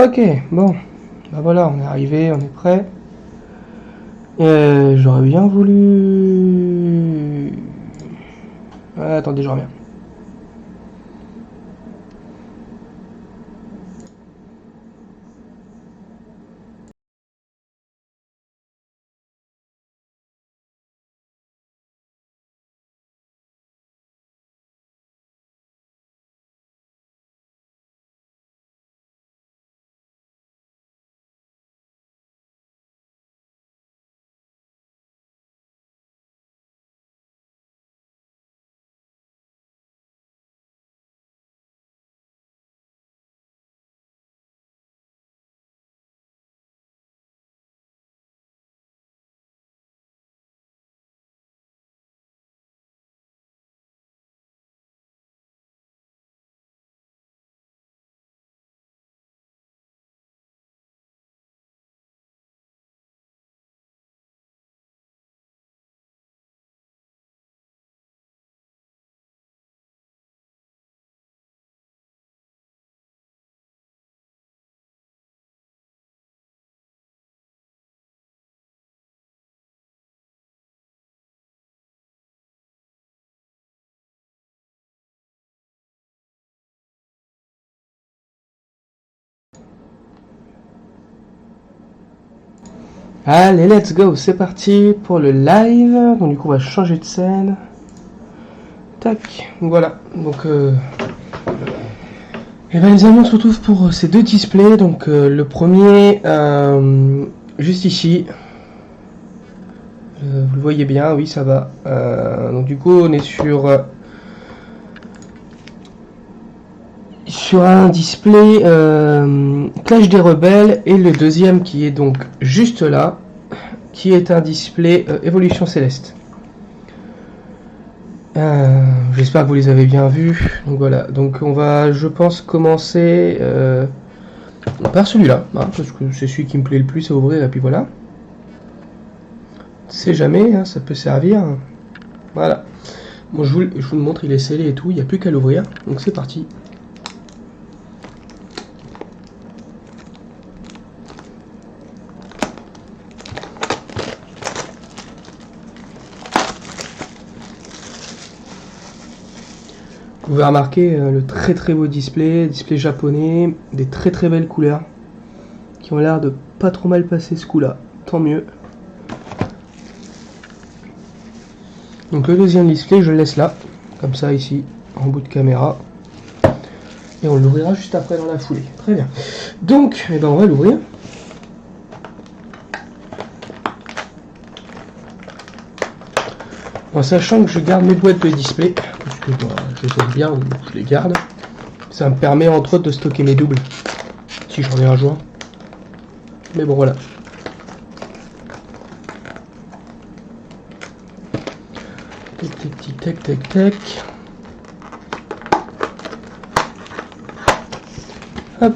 Ok, bon, bah voilà, on est arrivé, on est prêt. J'aurais bien voulu... attendez, je reviens. Allez, let's go, c'est parti pour le live. Donc du coup, on va changer de scène. Tac, voilà. Donc, et ben les amis, on se retrouve pour ces deux displays. Donc le premier, juste ici. Vous le voyez bien, oui, ça va. Donc du coup, on est sur un display Clash des Rebelles, et le deuxième qui est donc juste là, qui est un display Évolution Céleste. J'espère que vous les avez bien vus. Donc voilà, donc on va, je pense, commencer par celui-là, hein, parce que c'est celui qui me plaît le plus à ouvrir, et puis voilà. C'est jamais, hein, ça peut servir. Voilà. Bon, je vous le montre, il est scellé et tout, il n'y a plus qu'à l'ouvrir. Donc c'est parti. Vous pouvez remarquer le très très beau display japonais, des très très belles couleurs, qui ont l'air de pas trop mal passer ce coup-là, tant mieux. Donc le deuxième display, je le laisse là, comme ça ici, en bout de caméra. Et on l'ouvrira juste après dans la foulée. Très bien. Donc, eh ben on va l'ouvrir. En sachant que je garde mes boîtes de display, parce que je les aime bien, je les garde. Ça me permet entre autres de stocker mes doubles, si j'en ai un jour. Mais bon voilà. Tac tac tac tac tac. Hop.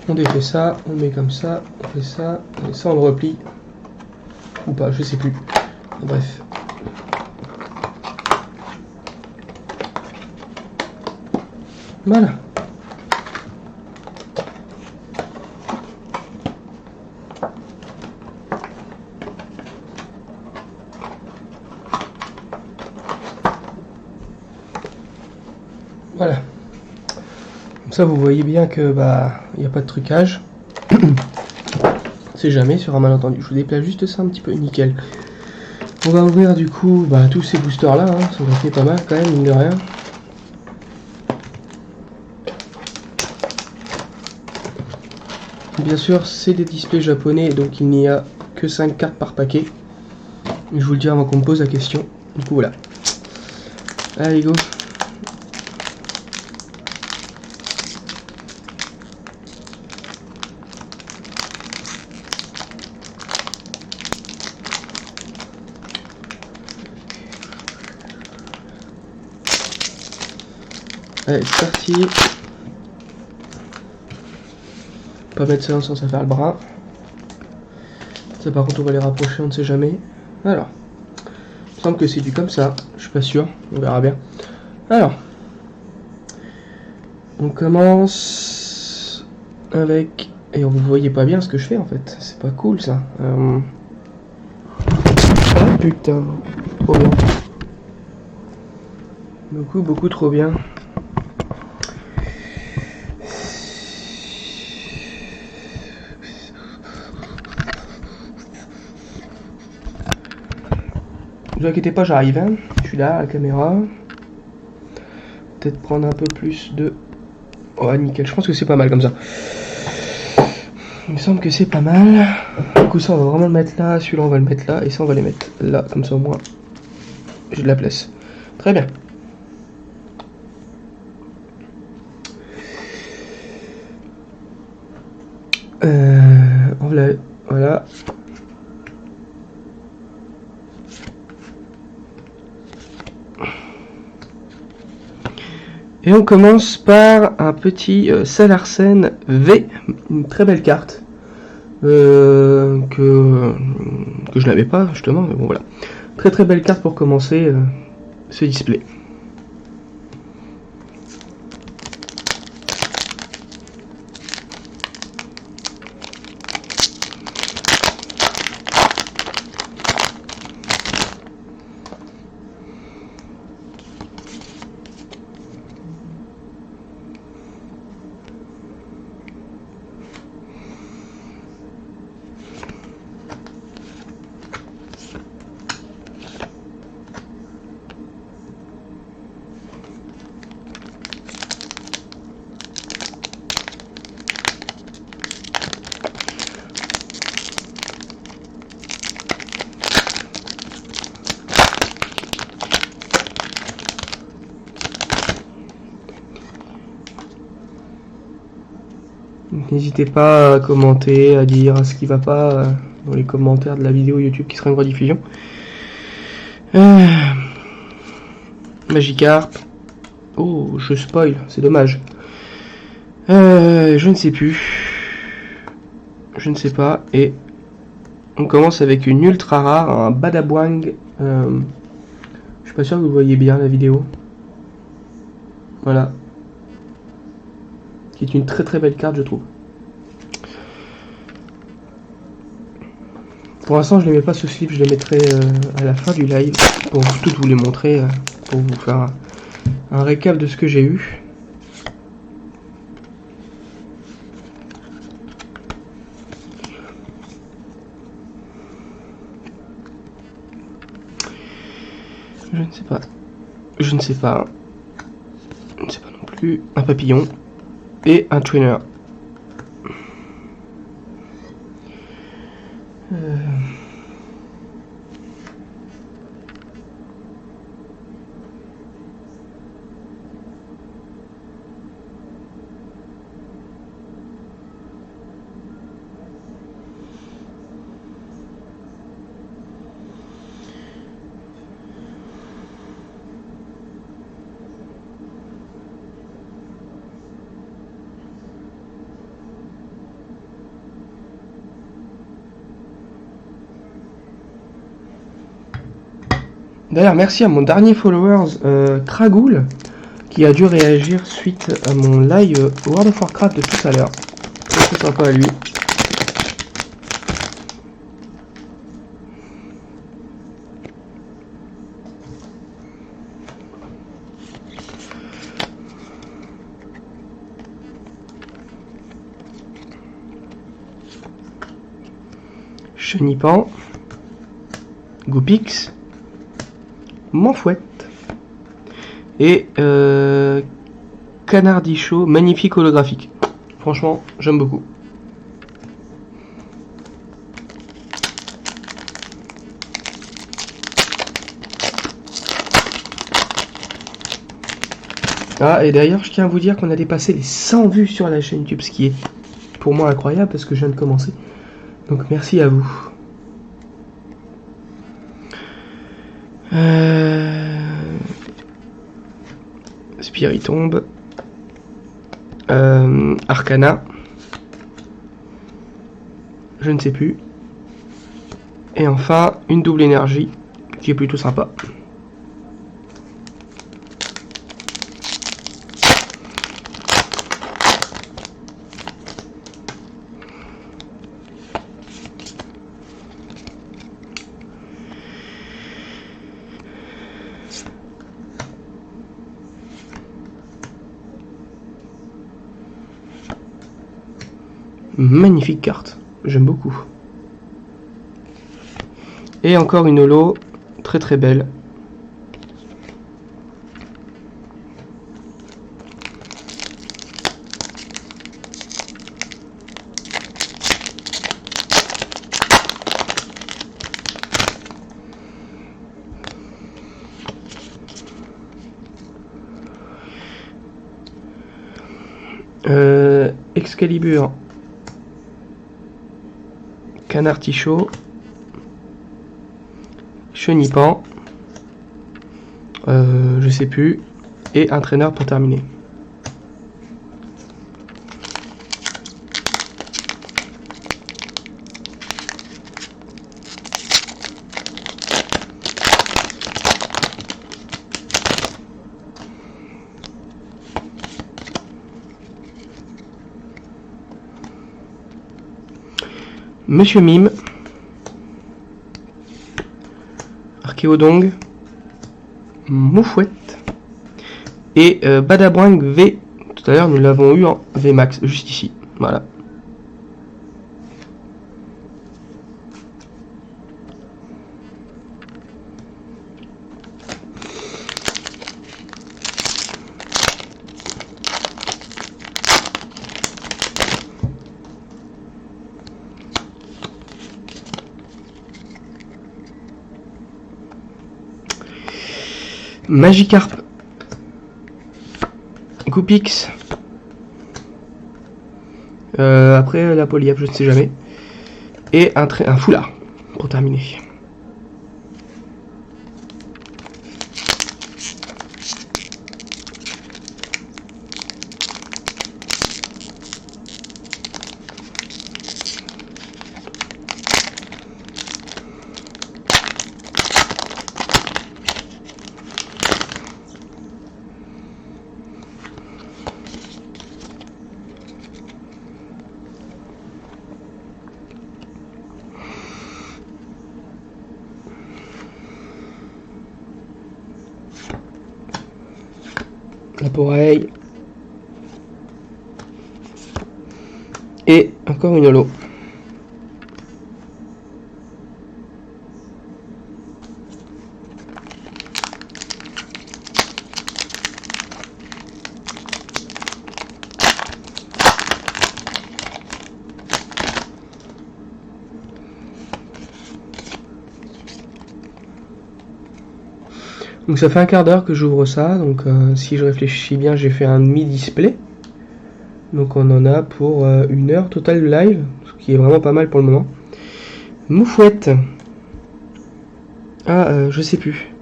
On défait ça, on met comme ça, on fait ça, et ça on le replie. Ou pas, je sais plus. Bref. Voilà. Voilà. Comme ça vous voyez bien que il n'y a pas de trucage. C'est jamais sur un malentendu. Je vous déplace juste ça un petit peu, nickel. On va ouvrir du coup tous ces boosters là, hein. Ça va fait pas mal quand même, mine de rien. Bien sûr, c'est des displays japonais, donc il n'y a que 5 cartes par paquet. Je vous le dis avant qu'on me pose la question. Du coup, voilà. Allez, go. Allez, c'est parti. Pas mettre ça sans ça faire le bras. Ça par contre on va les rapprocher, on ne sait jamais. Alors, il me semble que c'est du comme ça, je suis pas sûr, on verra bien. Alors, on commence avec... Et vous voyez pas bien ce que je fais en fait, c'est pas cool ça. Ah putain, trop bien. Beaucoup trop bien. Ne vous inquiétez pas, j'arrive, hein. Je suis là, à la caméra. Peut-être prendre un peu plus de... Oh nickel, je pense que c'est pas mal comme ça. Il me semble que c'est pas mal. Du coup ça on va vraiment le mettre là, celui-là on va le mettre là, et ça on va les mettre là, comme ça au moins j'ai de la place. Très bien. Voilà. Et on commence par un petit Salarsen V, une très belle carte. Que je n'avais pas justement, mais bon voilà. Très belle carte pour commencer ce display. N'hésitez pas à commenter, à dire ce qui va pas dans les commentaires de la vidéo YouTube qui sera en rediffusion. Magikarp. Oh, je spoil, c'est dommage. Je ne sais plus. Je ne sais pas. Et on commence avec une ultra rare, un Badabuang. Je suis pas sûr que vous voyez bien la vidéo. Voilà. Qui est une très belle carte, je trouve. Pour l'instant, je ne les mets pas ce slip, je les mettrai à la fin du live pour tout vous les montrer, pour vous faire un récap de ce que j'ai eu. Je ne sais pas. Je ne sais pas. Je ne sais pas non plus. Un papillon et un trainer. D'ailleurs, merci à mon dernier followers, Kragoul, qui a dû réagir suite à mon live World of Warcraft de tout à l'heure. Très sympa à lui. Chenipan, Goupix, Manfouette et Canardichaud, magnifique holographique. Franchement, j'aime beaucoup. Ah, et d'ailleurs, je tiens à vous dire qu'on a dépassé les 100 vues sur la chaîne YouTube, ce qui est pour moi incroyable parce que je viens de commencer. Donc merci à vous. Spiritombe. Arcana. Je ne sais plus. Et enfin, une double énergie qui est plutôt sympa. Magnifique carte, j'aime beaucoup. Et encore une holo, très très belle. Excalibur, Canard Tichot, Chenipan, je sais plus, et un traîneur pour terminer. Monsieur Mime, Archéodong, Moufouette et Badaboing V. Tout à l'heure nous l'avons eu en VMAX, juste ici. Voilà. Magikarp, Goupix, après la Polyap, je ne sais jamais, et un foulard pour terminer. L'appareil et encore une holo. Donc ça fait un quart d'heure que j'ouvre ça, donc si je réfléchis bien, j'ai fait un demi-display. Donc on en a pour 1 heure totale de live, ce qui est vraiment pas mal pour le moment. Moufouette. Ah, je sais plus.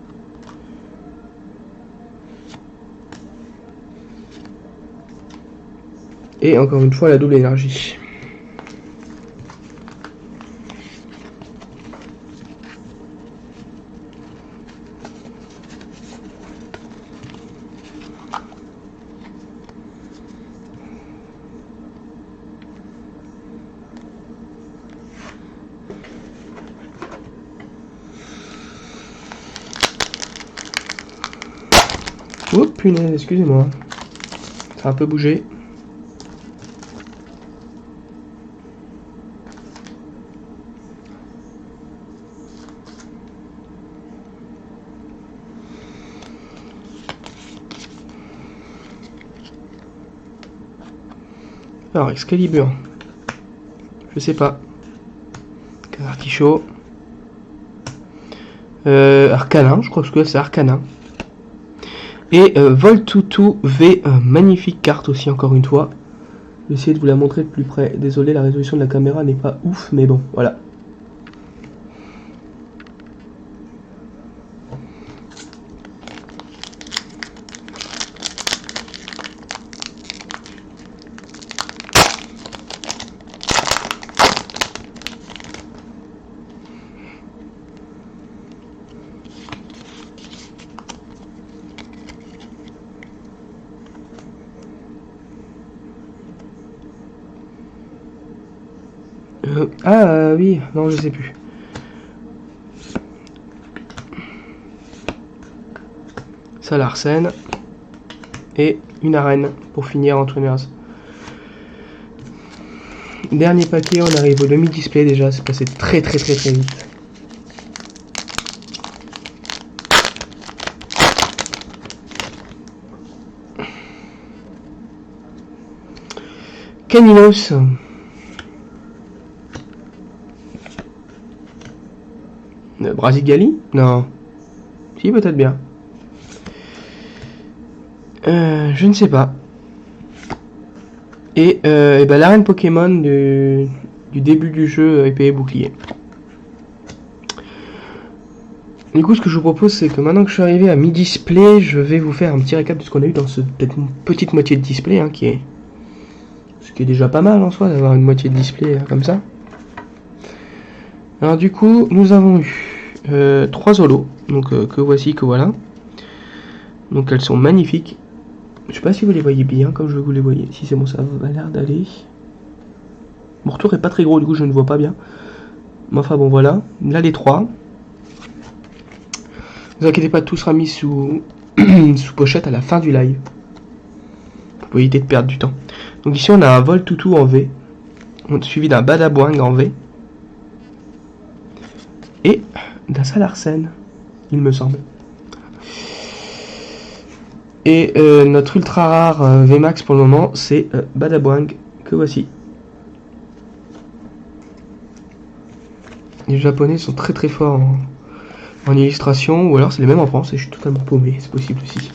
Et encore une fois la double énergie. Oh punaise, excusez-moi. Ça a un peu bougé. Alors, Excalibur. Je sais pas. Canard Tichot. Arcanin, je crois que c'est Arcanin. Et Voltutu V, magnifique carte aussi encore une fois. Je vais essayer de vous la montrer de plus près. Désolé, la résolution de la caméra n'est pas ouf, mais bon, voilà. Oui, non, je sais plus. Ça, l'Arsène. Et une arène pour finir entraîneuse. dernier paquet, on arrive au demi-display déjà, c'est passé très vite. Caninos. Brasigali? Non. Si, peut-être bien. Je ne sais pas. Et ben, l'arène Pokémon du début du jeu épée et bouclier. Du coup, ce que je vous propose, c'est que maintenant que je suis arrivé à mi-display, je vais vous faire un petit récap de ce qu'on a eu dans cette petite moitié de display, hein, ce qui est déjà pas mal en soi d'avoir une moitié de display comme ça. Alors du coup, nous avons eu 3 holos, donc que voici, que voilà. Donc elles sont magnifiques. Je sais pas si vous les voyez bien, comme je vous les voyez. Si c'est bon, ça a l'air d'aller. Mon retour est pas très gros, du coup je ne vois pas bien. Mais enfin bon, voilà. Là les 3. Ne vous inquiétez pas, tout sera mis sous, sous pochette à la fin du live. Pour éviter de perdre du temps. Donc ici on a un Voltoutou en V. Suivi d'un Badaboing en V. Et d'un Salarsen, il me semble. Et notre ultra rare VMAX pour le moment, c'est Badaboing, que voici. Les japonais sont très forts en illustration, ou alors c'est les mêmes en France, et je suis totalement paumé, c'est possible aussi.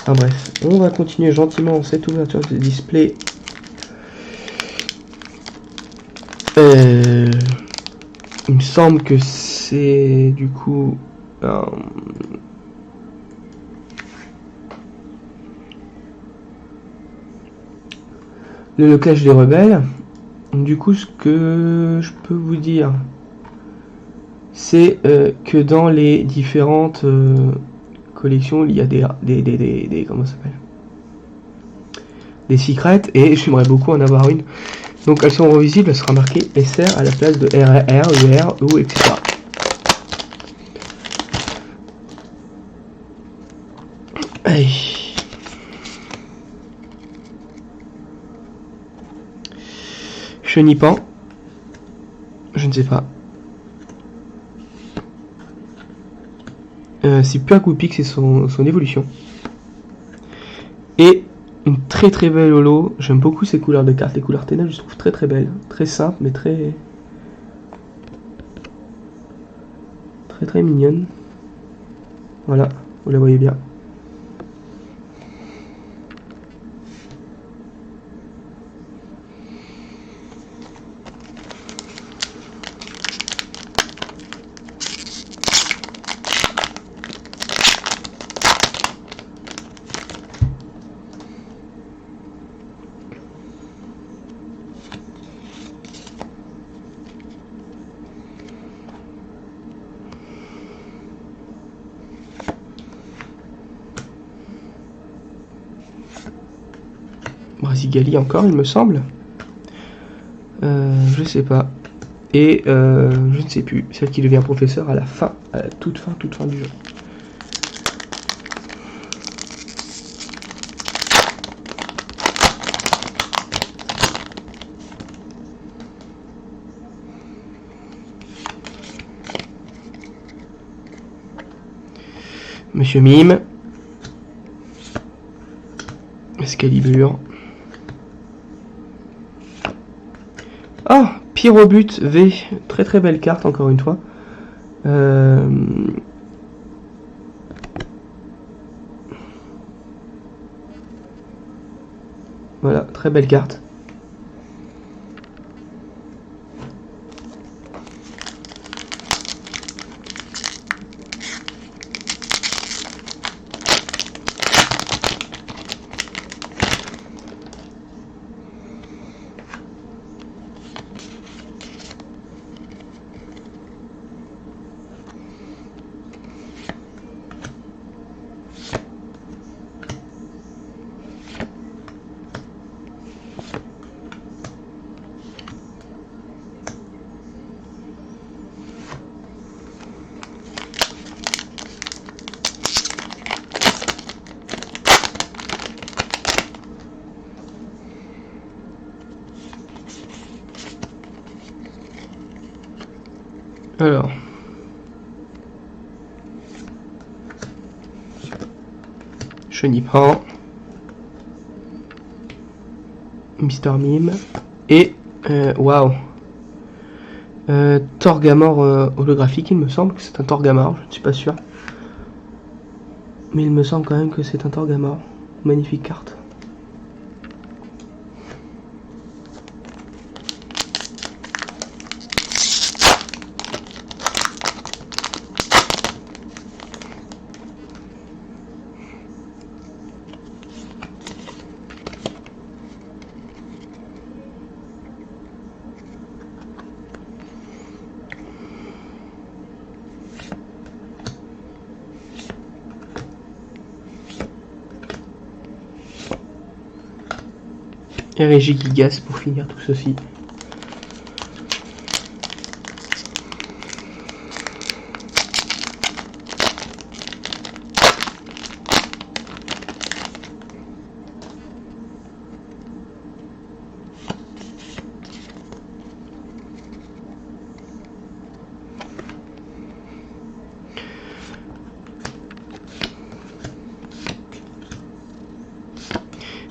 Enfin bref, on va continuer gentiment cette ouverture de display. Il me semble que c'est du coup le locage des rebelles. Du coup, ce que je peux vous dire, c'est que dans les différentes collections, il y a des comment ça s'appelle, des secrets, et j'aimerais beaucoup en avoir une. Donc elles seront visibles, elles sera marquée SR à la place de RR, ER, O, etc. Allez. Chenipan. Je ne sais pas. C'est Purgoupik, c'est son évolution. Et une très belle holo. J'aime beaucoup ces couleurs de cartes. Les couleurs ténèbres, je trouve très belles. Très simples, mais très mignonnes. Voilà, vous la voyez bien. Brasigali encore, il me semble. Je sais pas. Et je ne sais plus. Celle qui devient professeur à la fin, à la toute fin du jeu. Monsieur Mime. Excalibur. Ah, Pyrobut V. Très belle carte, encore une fois. Voilà, très belle carte. Alors. Chenipan. Mister Mime. Et... waouh. Torgamor holographique, il me semble que c'est un Torgamor, je ne suis pas sûr. Mais il me semble quand même que c'est un Torgamor. Magnifique carte. Et Régigigas pour finir tout ceci.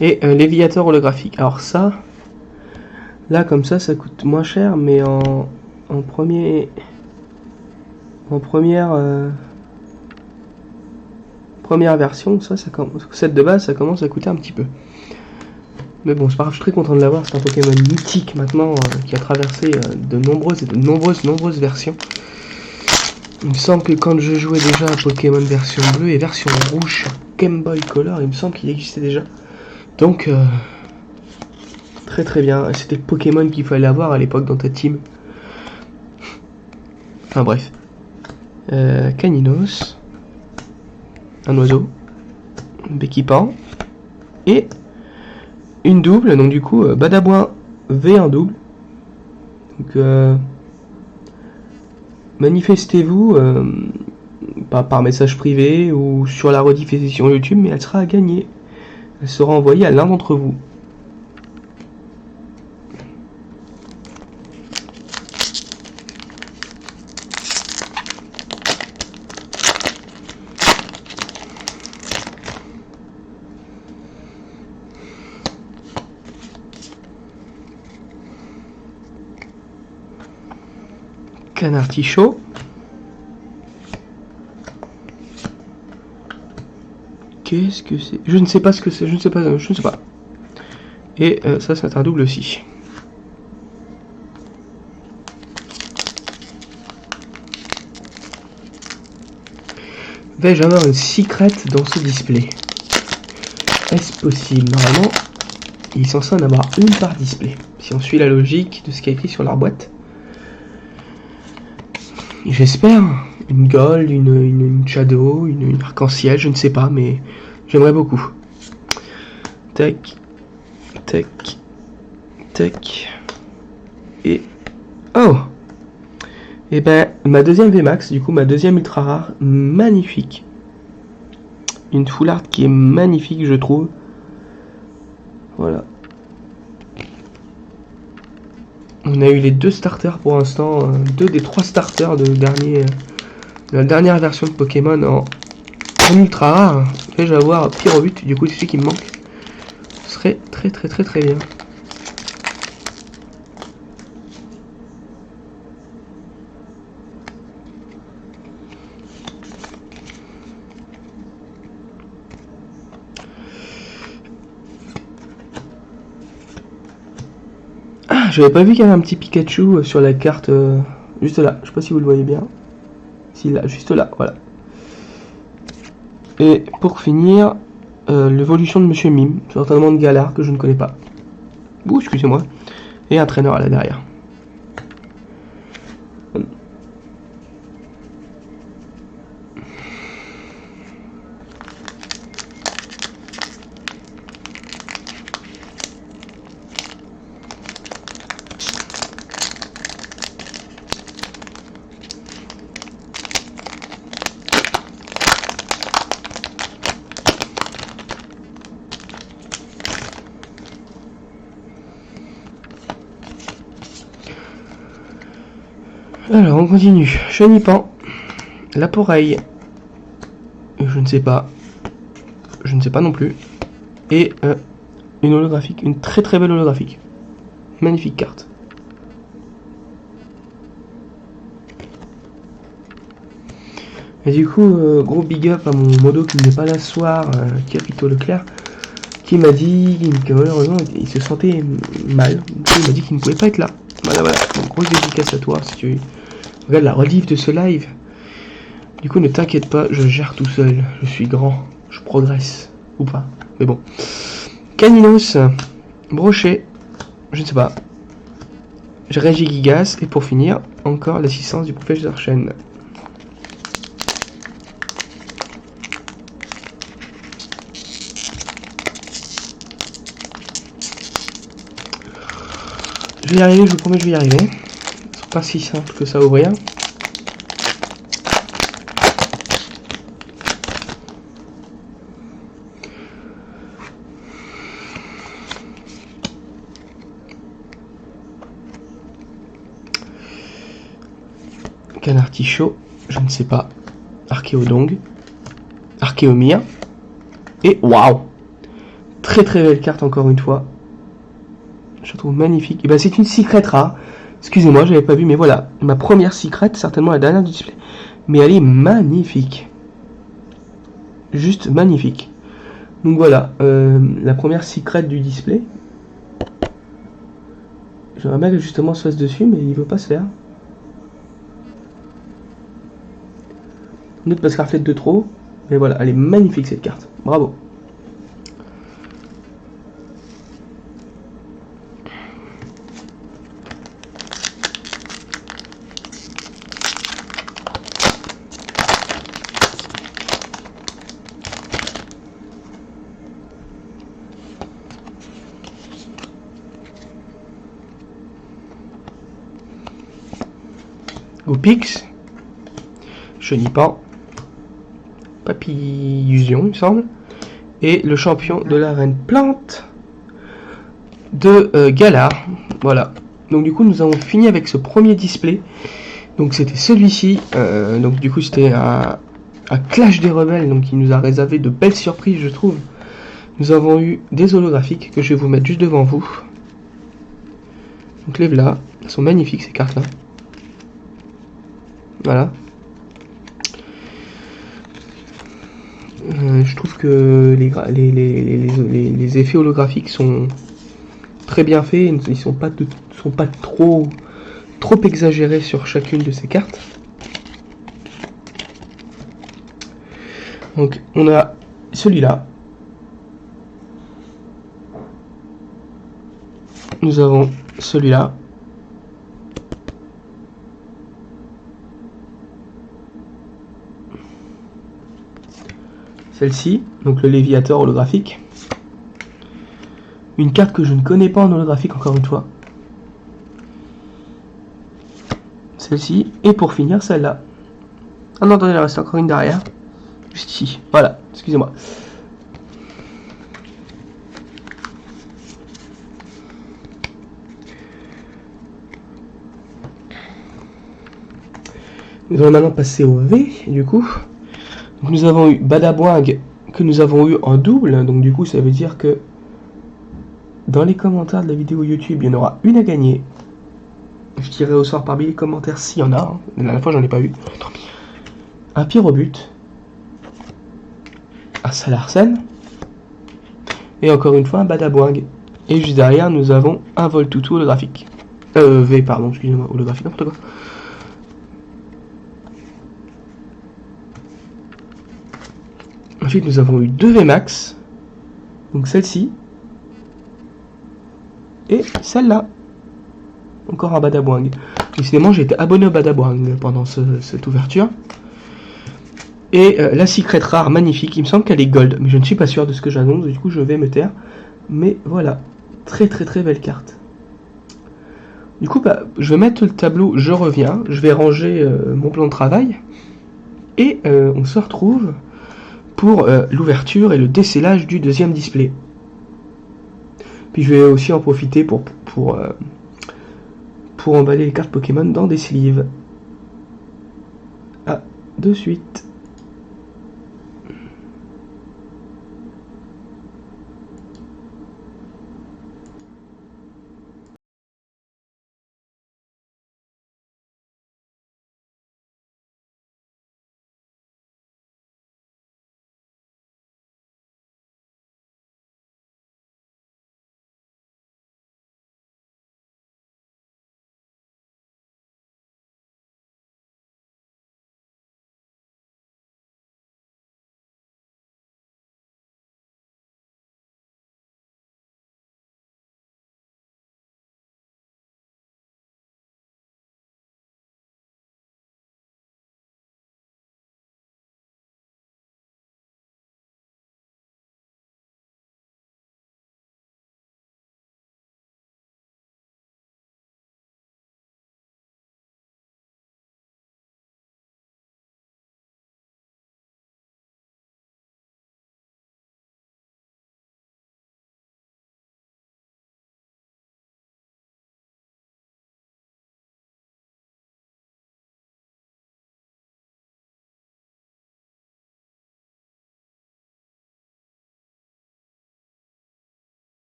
Et Léviator holographique. Alors ça, là comme ça coûte moins cher, mais en première version, cette de base, ça commence à coûter un petit peu. Mais bon, c'est pas grave, je suis très content de l'avoir. C'est un Pokémon mythique maintenant qui a traversé de nombreuses versions. Il me semble que quand je jouais déjà à Pokémon version bleue et version rouge sur Game Boy Color, il me semble qu'il existait déjà. Donc, très bien. C'était le Pokémon qu'il fallait avoir à l'époque dans ta team. Enfin bref. Caninos. Un oiseau. Béquipan. Et une double. Donc du coup, Badabouin V1 double. Donc, manifestez-vous par message privé ou sur la rediffusion YouTube, mais elle sera à gagner. Elle sera envoyée à l'un d'entre vous. Canartichaud. Qu'est-ce que c'est? Je ne sais pas ce que c'est, je ne sais pas. Et ça, c'est un double aussi. Vais-je avoir une secret dans ce display? Est-ce possible? Normalement, il est censé en avoir une par display. Si on suit la logique de ce qui est écrit sur leur boîte. J'espère. Une gold, une shadow, une arc-en-ciel, je ne sais pas, mais j'aimerais beaucoup. Tac. Tac. Tac. Et... oh! Et ben, ma deuxième VMAX, du coup, ma deuxième ultra rare, magnifique. Une full art qui est magnifique, je trouve. Voilà. On a eu les deux starters pour l'instant, deux des trois starters de la dernière version de Pokémon en ultra rare. Vais-je avoir Pyrobut, du coup c'est celui qui me manque. Ce serait très bien. Ah, j'avais pas vu qu'il y avait un petit Pikachu sur la carte juste là. Je sais pas si vous le voyez bien. Si là, juste là, voilà. Et pour finir, l'évolution de Monsieur Mime, certainement de Galar que je ne connais pas. Ouh, excusez-moi. Et un traîneur là derrière. Alors, on continue. Chenipan, Laporeille, je ne sais pas. Je ne sais pas non plus. Et une holographique, une très très belle holographique. Magnifique carte. Et du coup, gros big up à mon modo qui n'est pas là ce soir, Capito Leclerc, qui m'a dit que malheureusement il se sentait mal. Du coup, il m'a dit qu'il ne pouvait pas être là. Voilà, voilà. Donc, grosse dédicace à toi si tu regardes la rediff de ce live. Du coup, ne t'inquiète pas, je gère tout seul. Je suis grand, je progresse. Ou pas. Mais bon. Caninos, Brochet, je ne sais pas. Régigigas, et pour finir, encore l'assistance du professeur Chen. Je vais y arriver, je vous promets, je vais y arriver. C'est pas si simple que ça à ouvrir. Canartichaud, je ne sais pas. Archéodong, Archéomir. Et waouh! Très très belle carte encore une fois. Je la trouve magnifique. Et ben c'est une secret rare. Excusez-moi, j'avais pas vu, mais voilà. Ma première secret, certainement la dernière du display. Mais elle est magnifique. Juste magnifique. Donc voilà, la première secret du display. J'aimerais bien que justement se fasse dessus, mais il veut pas se faire. Une autre parce qu'elle reflète de trop. Mais voilà, elle est magnifique cette carte. Bravo. Gopix, Chenipan, Papillusion, il me semble, et le champion de l'arène plante de Galar. Voilà. Donc du coup, nous avons fini avec ce premier display. Donc c'était celui-ci. Donc du coup, c'était un Clash des Rebelles, donc il nous a réservé de belles surprises, je trouve. Nous avons eu des holographiques que je vais vous mettre juste devant vous. Donc les voilà, elles sont magnifiques ces cartes-là. Voilà. Je trouve que les effets holographiques sont très bien faits. Ils sont pas trop exagérés sur chacune de ces cartes. Donc on a celui-là. Nous avons celui-là. Celle-ci, donc le Léviateur holographique. Une carte que je ne connais pas en holographique encore une fois. Celle-ci, et pour finir celle-là. Ah non, attendez, il reste encore une derrière. Juste ici, voilà, excusez-moi. Nous allons maintenant passer au V, du coup. Donc nous avons eu Badaboing que nous avons eu en double, donc du coup ça veut dire que dans les commentaires de la vidéo YouTube, il y en aura une à gagner. Je tirerai au sort parmi les commentaires s'il y en a. Hein. La dernière fois j'en ai pas eu. Un Pyrobut, un Salarsen, et encore une fois un Badaboing. Et juste derrière nous avons un Voltoutou holographique. V pardon, excusez-moi, holographique, n'importe quoi. Ensuite, nous avons eu deux VMAX, donc celle-ci, et celle-là. Encore un Badaboing. Décidément, j'ai été abonné au Badaboing pendant cette ouverture. Et la secret rare, magnifique, il me semble qu'elle est gold, mais je ne suis pas sûr de ce que j'annonce, du coup je vais me taire. Mais voilà, très très très belle carte. Du coup, bah, je vais mettre le tableau, je reviens, je vais ranger mon plan de travail, et on se retrouve pour l'ouverture et le décellage du deuxième display. Puis je vais aussi en profiter pour emballer les cartes Pokémon dans des sleeves. de suite.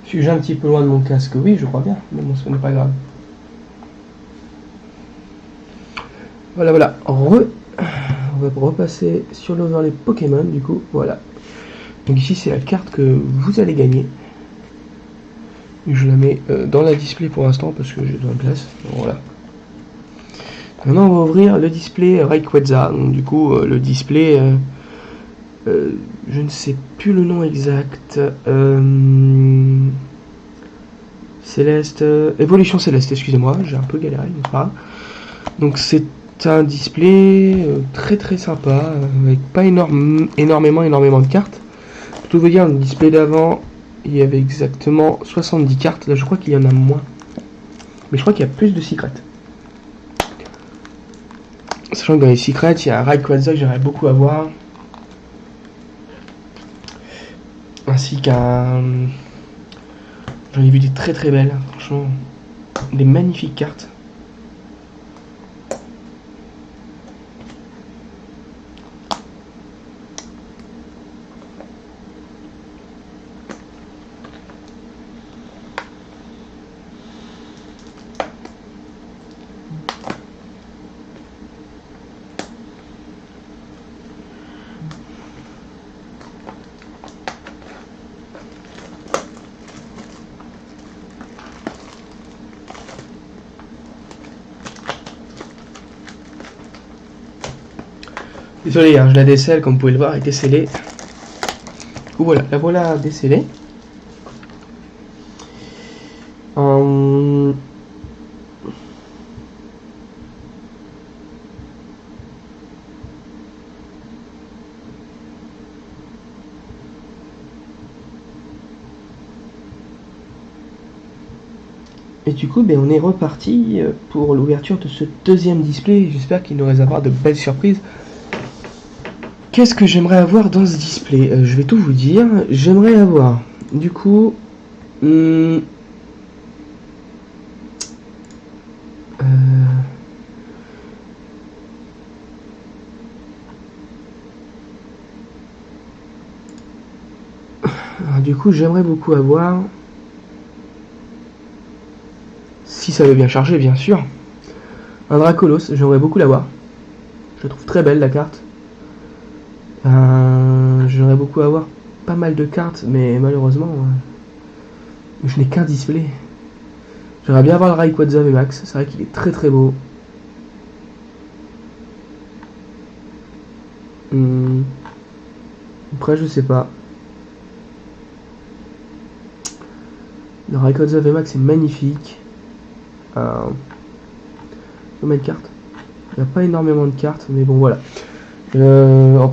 Suis-je un petit peu loin de mon casque? Oui, je crois bien, mais bon, ce n'est pas grave. Voilà, voilà. On va repasser sur l'overlay Pokémon, du coup, voilà. Donc ici, c'est la carte que vous allez gagner. Je la mets dans la display pour l'instant parce que j'ai besoin de place. Voilà. Maintenant, on va ouvrir le display Rayquaza. Donc du coup, le display, je ne sais plus le nom exact. Céleste, Évolution Céleste, excusez-moi, j'ai un peu galéré, mais pas grave. Donc c'est un display très très sympa, avec pas énormément de cartes. Pour tout vous dire, le display d'avant, il y avait exactement 70 cartes. Là, je crois qu'il y en a moins. Mais je crois qu'il y a plus de secrets. Sachant que dans les secrets, il y a un Rayquaza que j'aimerais beaucoup avoir. Ainsi qu'un... J'en ai vu des très très belles, franchement. Des magnifiques cartes. Désolé, hein, je la décèle, comme vous pouvez le voir, elle est décellée. Du coup, voilà, la voilà décellée. Et du coup, on est reparti pour l'ouverture de ce deuxième display. J'espère qu'il nous réservera de belles surprises. Qu'est-ce que j'aimerais avoir dans ce display? Je vais tout vous dire. J'aimerais avoir, du coup, du coup, j'aimerais beaucoup avoir, si ça veut bien charger, bien sûr, un Dracolos. J'aimerais beaucoup l'avoir. Je la trouve très belle, la carte. J'aimerais beaucoup avoir pas mal de cartes, mais malheureusement, je n'ai qu'un display. J'aimerais bien avoir le Rayquaza VMAX, c'est vrai qu'il est très très beau. Après, je sais pas. Le Rayquaza VMAX est magnifique. Combien de cartes? Il n'y a pas énormément de cartes, mais bon, voilà.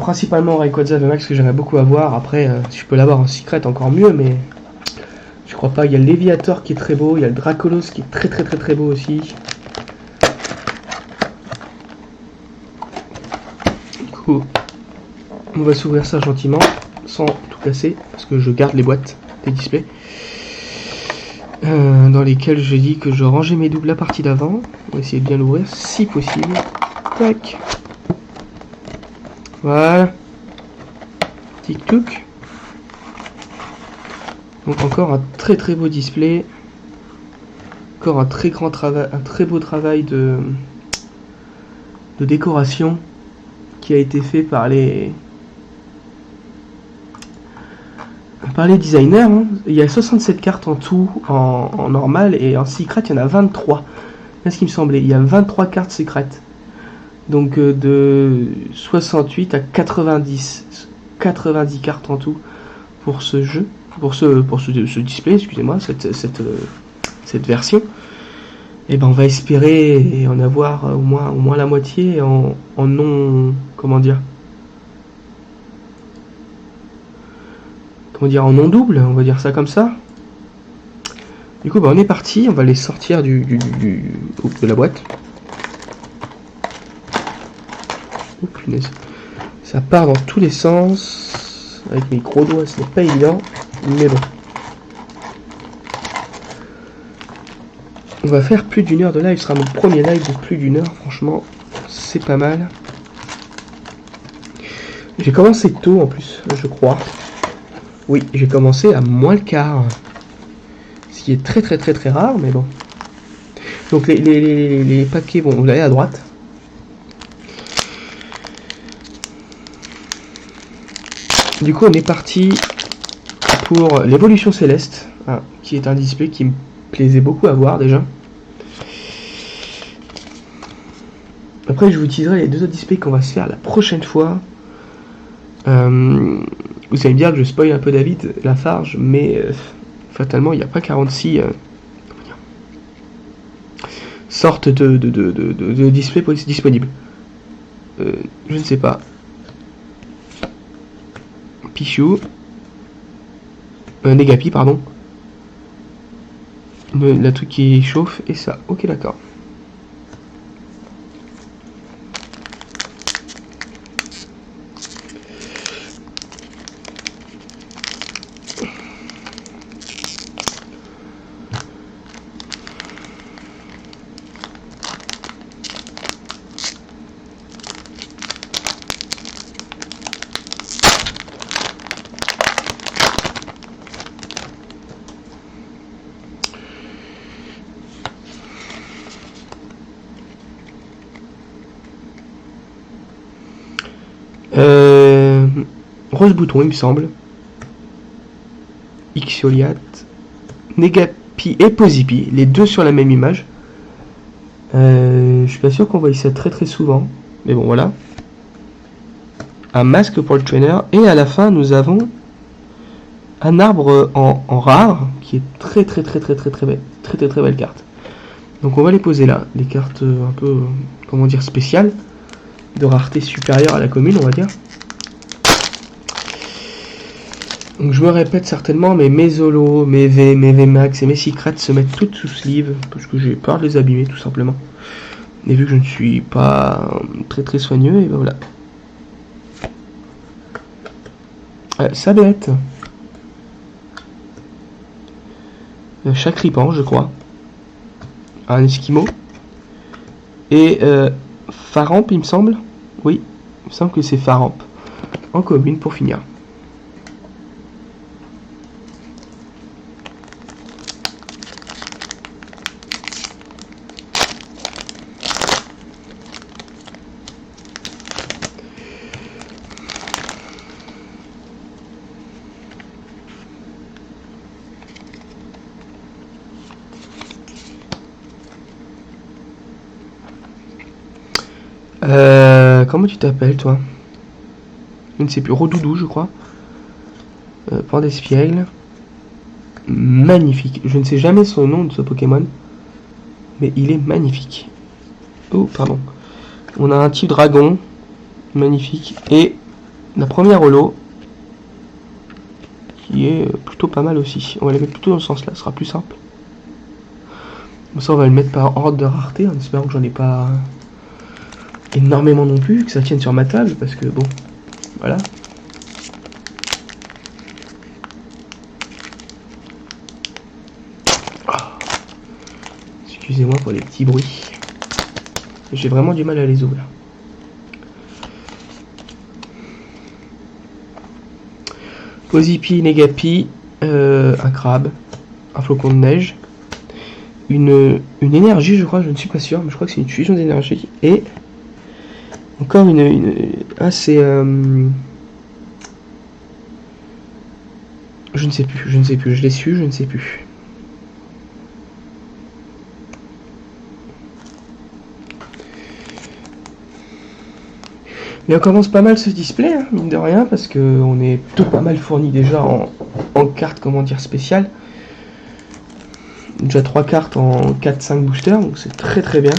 Principalement Rayquaza VMAX que j'aimerais beaucoup avoir. Après, si je peux l'avoir en secret, encore mieux, mais je crois pas. Il y a le Léviator qui est très beau, il y a le Dracolos qui est très très très très beau aussi. Du coup, on va s'ouvrir ça gentiment, sans tout casser, parce que je garde les boîtes des displays. Dans lesquels je dis que je rangeais mes doubles la partie d'avant. On va essayer de bien l'ouvrir si possible. Tac. Voilà. Tic-touc. Donc encore un très très beau display. Encore un très grand travail, un très beau travail de décoration qui a été fait par les designers. Hein. Il y a 67 cartes en tout en normal, et en secret il y en a 23. C'est ce qui me semblait. Il y a 23 cartes secrètes. Donc de 68 à 90 cartes en tout pour ce jeu, pour ce display, excusez-moi, cette version. Et on va espérer en avoir au moins la moitié en non, comment dire, en non double, on va dire ça comme ça. Du coup, on est parti, on va les sortir de la boîte. Oh punaise. Ça part dans tous les sens. Avec mes gros doigts, ce n'est pas évident. Mais bon. On va faire plus d'une heure de live. Ce sera mon premier live de plus d'une heure. Franchement, c'est pas mal. J'ai commencé tôt en plus, je crois. Oui, j'ai commencé à moins le quart. Ce qui est très très très très rare, mais bon. Donc les paquets vont aller à droite. Du coup on est parti pour l'évolution céleste, hein, qui est un display qui me plaisait beaucoup à voir déjà. Après je vous utiliserai les 2 autres displays qu'on va se faire la prochaine fois. Vous allez me dire que je spoil un peu David Lafarge, mais fatalement il n'y a pas 46 sortes de displays disponibles. Je ne sais pas. Pichou. Negapi, pardon. La truc qui chauffe et ça. Ok, d'accord. Rose bouton, il me semble. Ixioliat, Negapi et Posipi, les 2 sur la même image. Je suis pas sûr qu'on voit ça très très souvent, mais bon voilà. Un masque pour le trainer et à la fin nous avons un arbre en rare qui est très belle carte. Donc on va les poser là, les cartes un peu comment dire spéciales, de rareté supérieure à la commune on va dire. Donc je me répète certainement, mais mes Zolo, mes V, mes VMAX et mes Secrets se mettent toutes sous sleeve, parce que j'ai peur de les abîmer tout simplement. Et vu que je ne suis pas très soigneux, et ben voilà. Ça bête. Chakripan, je crois. Un Esquimau. Et Faramp, il me semble. Oui, il me semble que c'est Faramp. En commune pour finir. Comment tu t'appelles toi? Je ne sais plus, Rodoudou je crois. Point d'espiègle. Magnifique. Je ne sais jamais son nom de ce Pokémon. Mais il est magnifique. Oh pardon. On a un type dragon. Magnifique. Et la première holo. Qui est plutôt pas mal aussi. On va la mettre plutôt dans ce sens là, ce sera plus simple. Ça on va le mettre par ordre de rareté, en espérant que j'en ai pas énormément non plus, que ça tienne sur ma table, parce que bon, voilà. Oh. Excusez-moi pour les petits bruits. J'ai vraiment du mal à les ouvrir. Posipi, Negapi, un crabe, un flocon de neige, une énergie je crois, je ne suis pas sûr, mais je crois que c'est une fusion d'énergie, et encore ah c'est je ne sais plus, je l'ai su, je ne sais plus. Mais on commence pas mal ce display, hein, mine de rien, parce qu'on est plutôt pas mal fourni déjà en cartes, comment dire, spéciales. Déjà 3 cartes en 4-5 boosters, donc c'est très bien.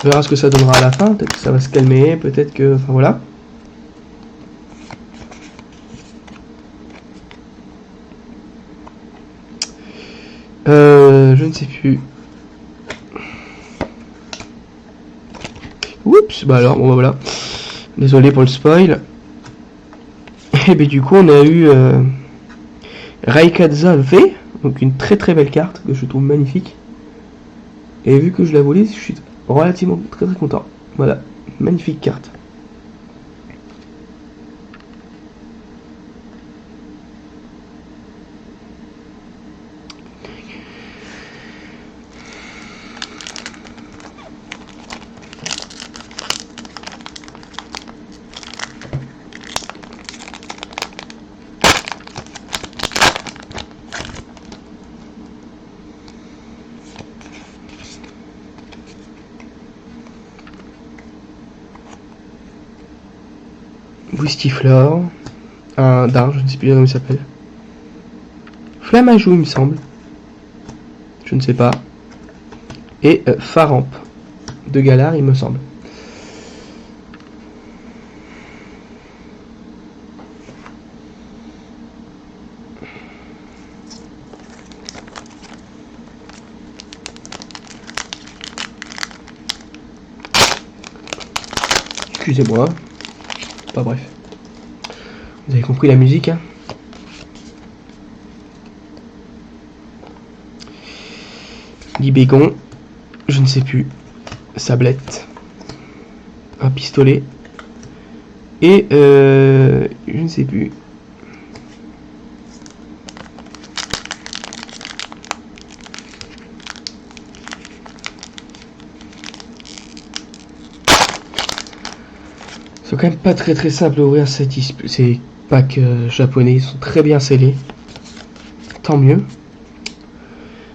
On verra ce que ça donnera à la fin, peut-être que ça va se calmer, peut-être que... Enfin voilà. Je ne sais plus. Oups, bah alors, bon bah voilà. Désolé pour le spoil. Et ben du coup on a eu Rayquaza V, donc une très belle carte que je trouve magnifique. Et vu que je la volée, je suis relativement très content. Voilà, magnifique carte. Boostiflore, un dard, je ne sais plus comment il s'appelle. Flamajou, il me semble. Je ne sais pas. Et Faramp de Galar, il me semble. Excusez-moi. Pas bref. Vous avez compris la musique, hein? Libégon, je ne sais plus. Sablette. Un pistolet. Et je ne sais plus. C'est quand même pas très simple à ouvrir ces packs japonais, ils sont très bien scellés. Tant mieux.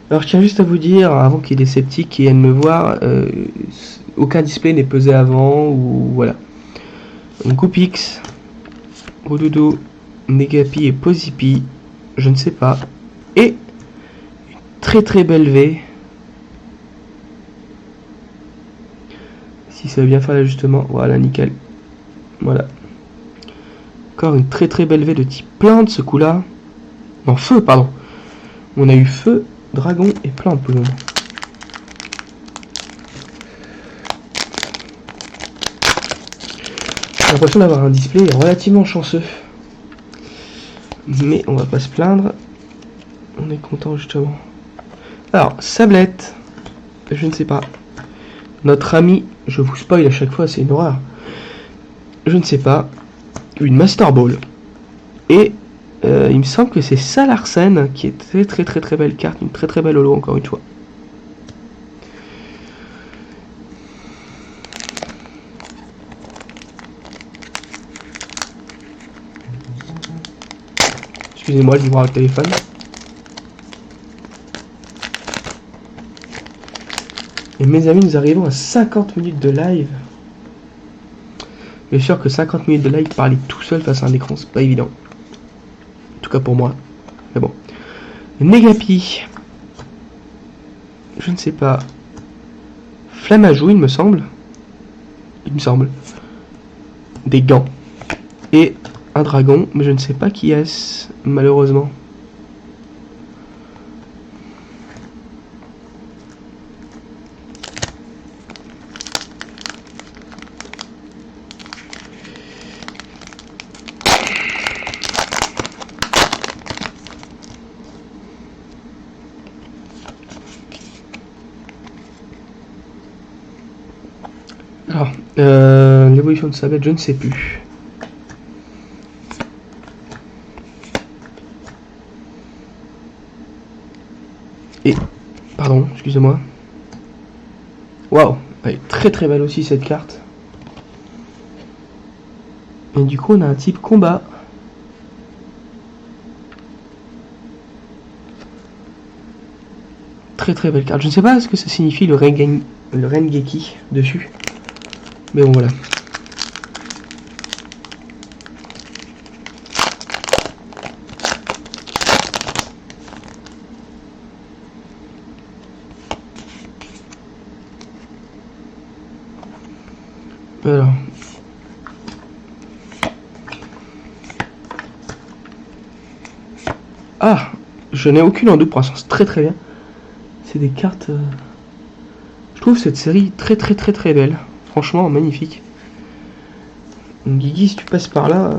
Alors je tiens juste à vous dire, avant qu'il y ait des sceptiques qui viennent me voir, aucun display n'est pesé avant, ou voilà. Donc Goupix, Roudoudou, Negapi et Posipi, je ne sais pas. Et une très belle V. Si ça veut bien faire l'ajustement, voilà, nickel. Voilà. Encore une très belle V de type plante ce coup-là. Non, feu, pardon. On a eu feu, dragon et plante pour le moment. J'ai l'impression d'avoir un display relativement chanceux. Mais on va pas se plaindre. On est content justement. Alors, Sablette. Je ne sais pas. Notre ami, je vous spoil à chaque fois, c'est une horreur. Je ne sais pas. Une Master Ball. Et il me semble que c'est Salarsen qui est très belle carte. Une très belle holo encore une fois. Excusez-moi, je vais voir le téléphone. Et mes amis, nous arrivons à 50 minutes de live. Bien sûr que 50 minutes de live, parler tout seul face à un écran, c'est pas évident. En tout cas pour moi. Mais bon. Negapi. Je ne sais pas. Flamajou, il me semble. Il me semble. Des gants. Et un dragon, mais je ne sais pas qui est-ce, malheureusement. Alors, l'évolution de Sablette, je ne sais plus. Et, pardon, excusez-moi. Waouh, elle est très belle aussi cette carte. Et du coup, on a un type combat. Très belle carte. Je ne sais pas ce que ça signifie le Rengeki dessus. Mais bon, voilà. Alors. Ah, je n'ai aucune en double croissance. Très bien. C'est des cartes... Je trouve cette série très belle. Franchement, magnifique. Guigui, si tu passes par là...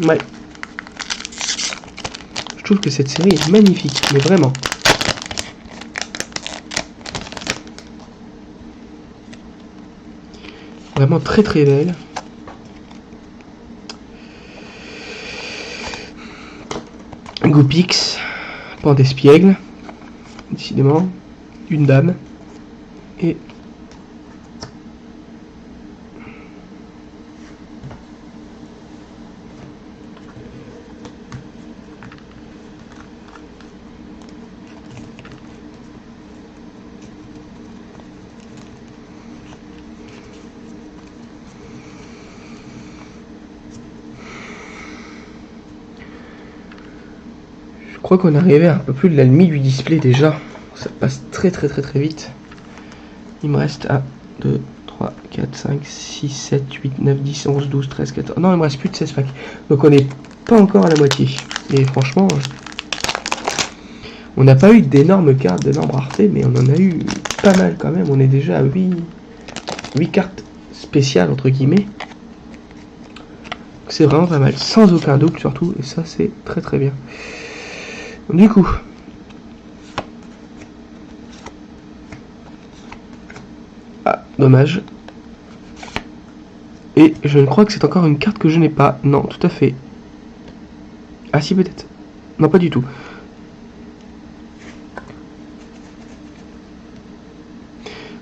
Ouais. Je trouve que cette série est magnifique, mais vraiment. Vraiment très belle. Goupix, Pandespiègle, décidément, une dame, et crois qu'on est arrivé à un peu plus de la limite du display déjà. Ça passe très vite. Il me reste 1, 2, 3, 4, 5, 6, 7, 8, 9, 10, 11, 12, 13, 14... Non, il me reste plus de 16 packs. Donc on n'est pas encore à la moitié. Et franchement, on n'a pas eu d'énormes cartes, d'énormes raretés, mais on en a eu pas mal quand même. On est déjà à 8 cartes spéciales, entre guillemets. C'est vraiment pas mal, sans aucun double surtout, et ça c'est très bien. Du coup, ah, dommage. Et je crois que c'est encore une carte que je n'ai pas. Non, tout à fait. Ah si, peut-être. Non, pas du tout.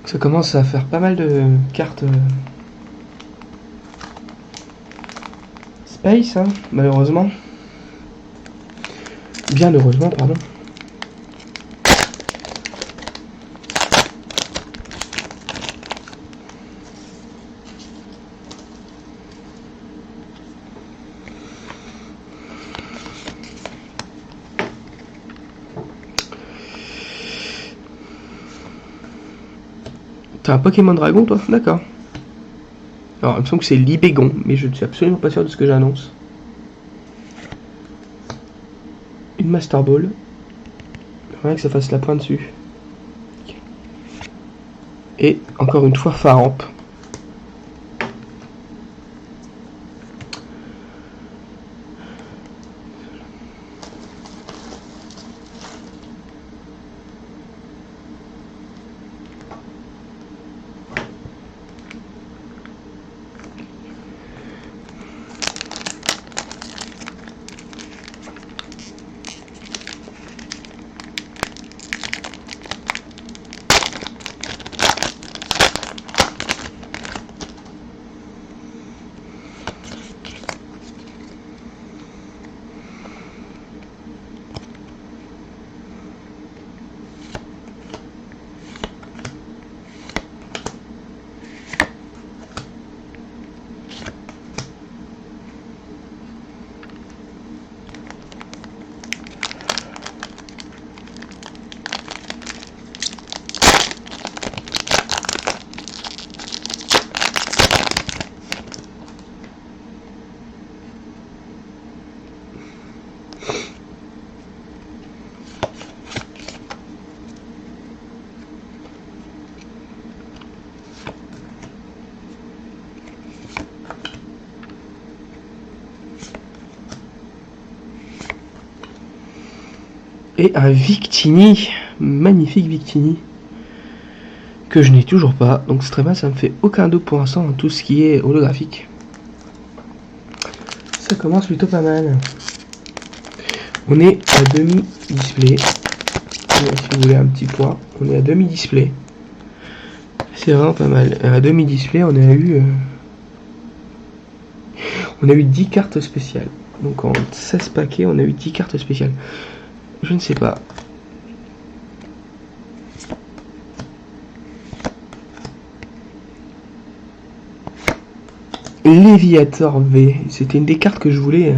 Ça commence à faire pas mal de cartes Space, hein, malheureusement. Bien heureusement, pardon. T'as un Pokémon Dragon, toi? D'accord. Alors, il me semble que c'est Libégon, mais je ne suis absolument pas sûr de ce que j'annonce. Une Master Ball. Rien que ça fasse la pointe dessus. Et encore une fois, Faramp. Et un Victini, magnifique Victini, que je n'ai toujours pas. Donc c'est très mal, ça me fait aucun doute pour l'instant dans tout ce qui est holographique. Ça commence plutôt pas mal. On est à demi-display. Si vous voulez un petit point, on est à demi-display. C'est vraiment pas mal. À demi-display, on a eu 10 cartes spéciales. Donc en 16 paquets, on a eu 10 cartes spéciales. Je ne sais pas. Léviator V, c'était une des cartes que je voulais.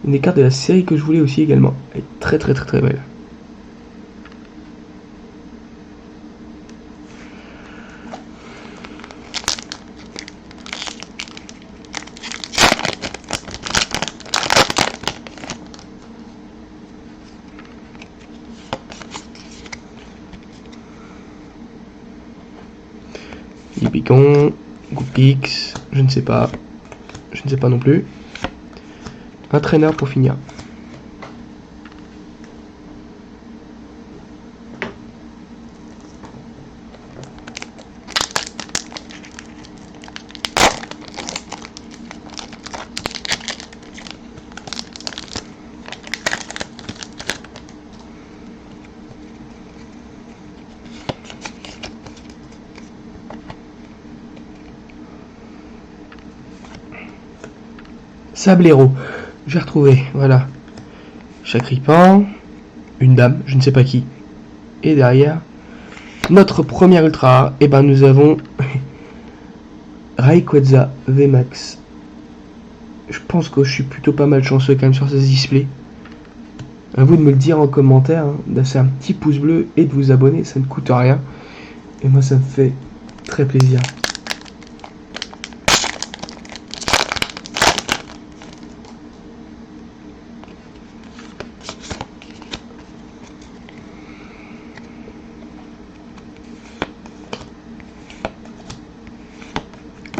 Une des cartes de la série que je voulais aussi également. Elle est très belle. Libicon, Goupix, je ne sais pas. Je ne sais pas non plus. Un traîneur pour finir. Sablero, j'ai retrouvé, voilà. Chakripan, une dame, je ne sais pas qui. Et derrière, notre première ultra rare, et ben nous avons Rayquaza VMAX. Je pense que je suis plutôt pas mal chanceux quand même sur ce display. À vous de me le dire en commentaire, hein, de laisser un petit pouce bleu et de vous abonner, ça ne coûte rien. Et moi ça me fait très plaisir.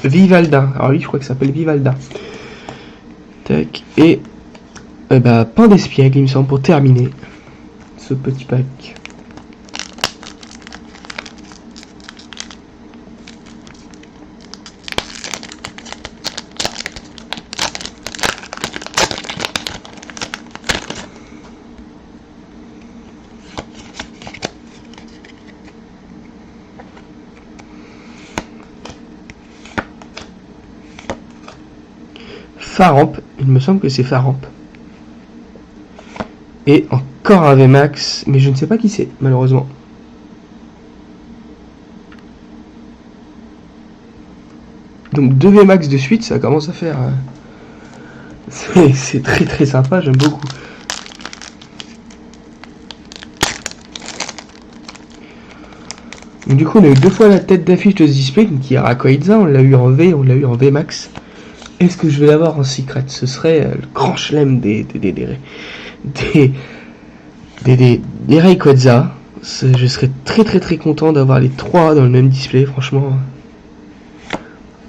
Vivalda, alors oui je crois que ça s'appelle Vivalda. Tac, et pain d'espiègle il me semble pour terminer ce petit pack. Faramp, il me semble que c'est Faramp. Et encore un VMAX, mais je ne sais pas qui c'est, malheureusement. Donc 2 VMAX de suite, ça commence à faire... C'est très très sympa, j'aime beaucoup. Donc, du coup, on a eu 2 fois la tête d'affiche de ce display, qui est Rayquaza, on l'a eu en V, on l'a eu en VMAX. Est-ce que je vais l'avoir en secret? Ce serait le grand chelem des Rayquaza. Je serais très très très content d'avoir les 3 dans le même display, franchement.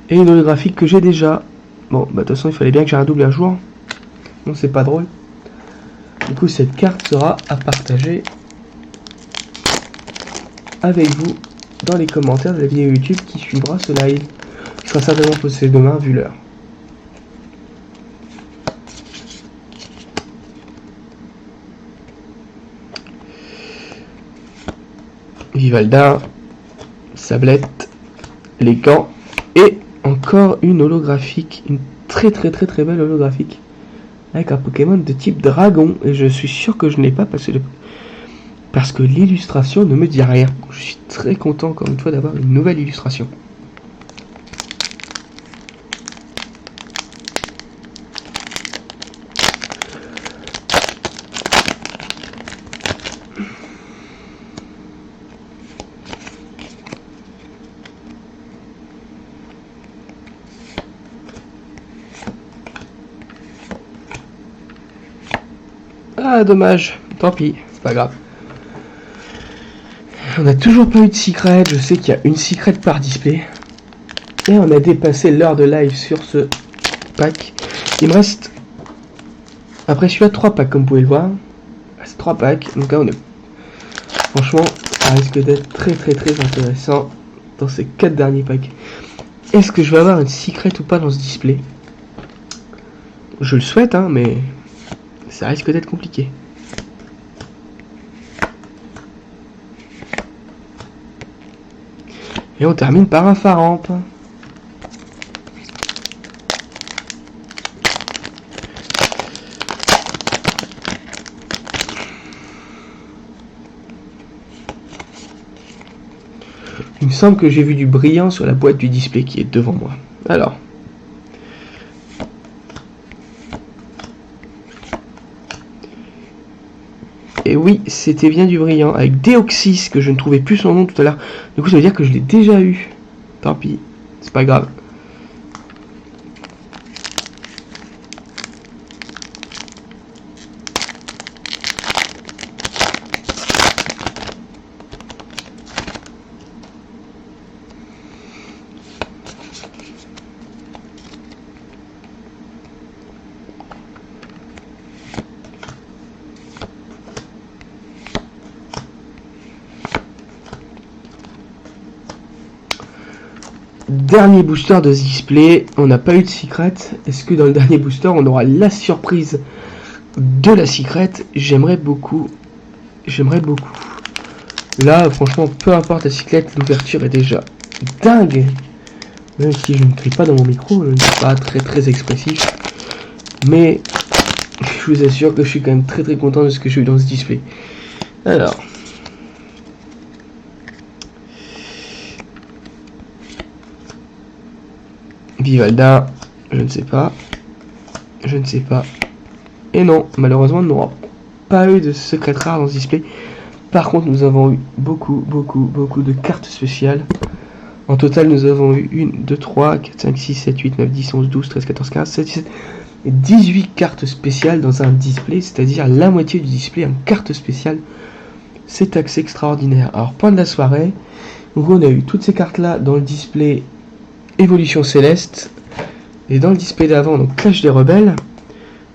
Et une holographique que j'ai déjà. Bon, bah de toute façon, il fallait bien que j'ai un double un jour. Non, c'est pas drôle. Du coup, cette carte sera à partager avec vous dans les commentaires de la vidéo YouTube qui suivra ce live. Qui sera certainement posté demain, vu l'heure. Vivalda, Sablette, les gants et encore une holographique, une très très très très belle holographique avec un Pokémon de type dragon et je suis sûr que je ne l'ai pas parce que l'illustration ne me dit rien. Je suis très content encore une fois d'avoir une nouvelle illustration. Ah dommage, tant pis, c'est pas grave. On n'a toujours pas eu de secret, je sais qu'il y a une secret par display. Et on a dépassé l'heure de live sur ce pack. Il me reste, après celui-là, 3 packs comme vous pouvez le voir. C'est 3 packs, donc là on est... Franchement, ça risque d'être très très très intéressant dans ces 4 derniers packs. Est-ce que je vais avoir une secret ou pas dans ce display? Je le souhaite, hein, mais... ça risque d'être compliqué. Et on termine par un Faramp. Il me semble que j'ai vu du brillant sur la boîte du display qui est devant moi. Alors... et oui, c'était bien du brillant, avec Deoxys, que je ne trouvais plus son nom tout à l'heure. Du coup, ça veut dire que je l'ai déjà eu. Tant pis, c'est pas grave. Dernier booster de ce display, on n'a pas eu de secret. Est-ce que dans le dernier booster on aura la surprise de la secret? J'aimerais beaucoup. Là franchement peu importe la secret, l'ouverture est déjà dingue. Même si je ne crie pas dans mon micro, je ne suis pas très très expressif. Mais je vous assure que je suis quand même très très content de ce que j'ai eu dans ce display. Alors... Vivalda, je ne sais pas. Et non, malheureusement, non. pas eu de secret rare dans ce display. Par contre, nous avons eu beaucoup de cartes spéciales. En total, nous avons eu 1, 2, 3, 4, 5, 6, 7, 8, 9, 10, 11, 12, 13, 14, 15, 16, 17 et 18 cartes spéciales dans un display, c'est-à-dire la moitié du display en cartes spéciales. C'est assez extraordinaire. Alors, point de la soirée, donc on a eu toutes ces cartes-là dans le display Évolution Céleste. Et dans le display d'avant, donc Clash des Rebelles,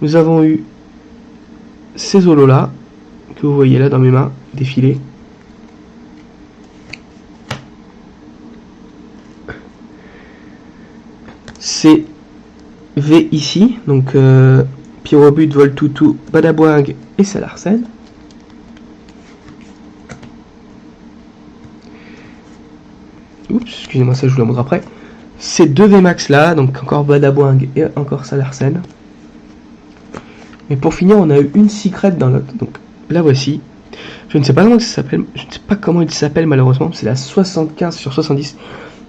nous avons eu ces holos-là, que vous voyez là dans mes mains, défiler. C'est V ici, donc Pyrobut, Voltoutou, Badaboing et Salarsen. Oups, excusez-moi, ça je vous le montre après. Ces deux VMAX là, donc encore Badaboing et encore Salarsen. Et pour finir, on a eu une secret dans l'autre, donc la voici. Je ne sais pas comment ça s'appelle, je ne sais pas comment il s'appelle malheureusement, c'est la 75 sur 70.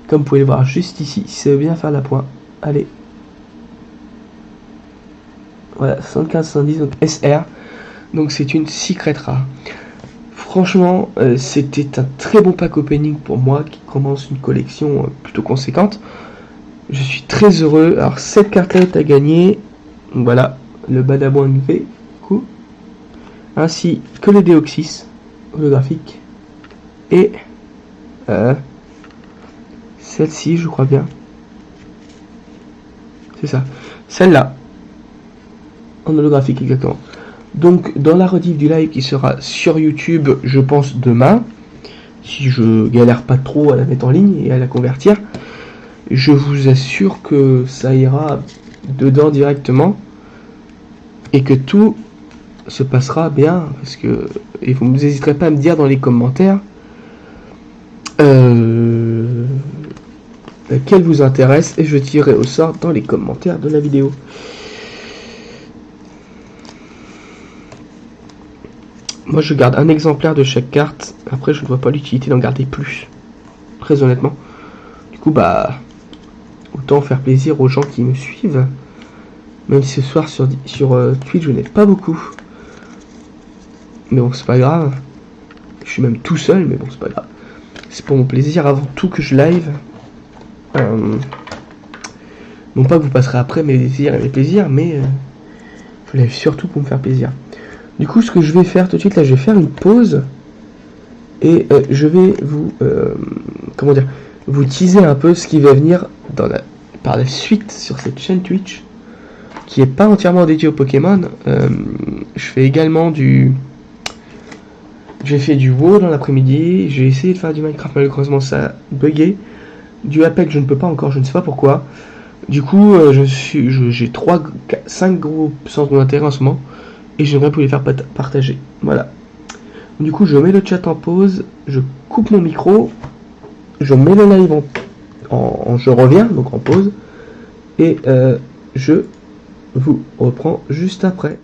Comme vous pouvez le voir juste ici, si ça veut bien faire la pointe. Allez. Voilà, 75-70, donc SR. Donc c'est une secret rare. Franchement, c'était un très bon pack opening pour moi qui commence une collection plutôt conséquente. Je suis très heureux. Alors cette carte-là est à gagner. Donc, voilà, le Badaboing V, coup. Ainsi que le Deoxys holographique. Et celle-ci, je crois bien. C'est ça. Celle-là. En holographique, exactement. Donc, dans la rediff du live qui sera sur YouTube, je pense demain, si je galère pas trop à la mettre en ligne et à la convertir, je vous assure que ça ira dedans directement et que tout se passera bien. Parce que, et vous n'hésiterez pas à me dire dans les commentaires laquelle vous intéresse et je tirerai au sort dans les commentaires de la vidéo. Moi je garde un exemplaire de chaque carte, après je ne vois pas l'utilité d'en garder plus, très honnêtement. Du coup bah, autant faire plaisir aux gens qui me suivent, même si ce soir sur Twitch je n'ai pas beaucoup. Mais bon c'est pas grave, je suis même tout seul mais bon c'est pas grave. C'est pour mon plaisir avant tout que je live. Non pas que vous passerez après mes désirs et mes plaisirs, mais je live surtout pour me faire plaisir. Du coup ce que je vais faire tout de suite là, je vais faire une pause. Et je vais vous, comment dire, vous teaser un peu ce qui va venir par la suite sur cette chaîne Twitch, qui est pas entièrement dédiée au Pokémon. Je fais également j'ai fait du WoW dans l'après-midi, j'ai essayé de faire du Minecraft, malheureusement ça a bugué. Du Apex je ne peux pas encore, je ne sais pas pourquoi. Du coup j'ai 5 gros centres d'intérêt en ce moment, et j'aimerais vous les faire partager. Voilà. Du coup, je mets le chat en pause, je coupe mon micro, je mets le live je reviens, donc en pause, et je vous reprends juste après.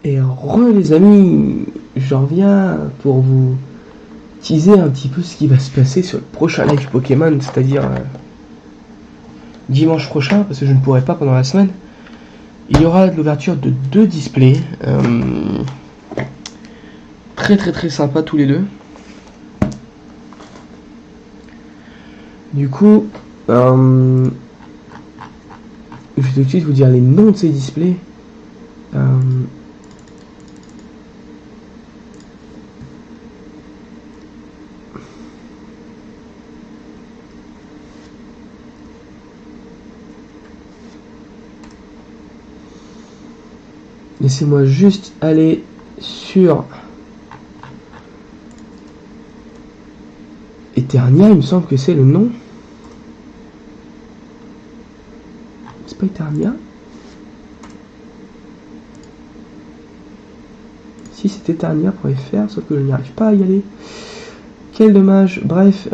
Et les amis, je reviens pour vous teaser un petit peu ce qui va se passer sur le prochain live Pokémon, c'est-à-dire dimanche prochain, parce que je ne pourrai pas pendant la semaine. Il y aura l'ouverture de 2 displays, très sympa tous les deux. Du coup, je vais tout de suite vous dire les noms de ces displays. Laissez-moi juste aller sur Eternia, il me semble que c'est le nom. C'est pas Eternia? Si, c'est Eternia.fr, sauf que je n'y arrive pas à y aller. Quel dommage. Bref,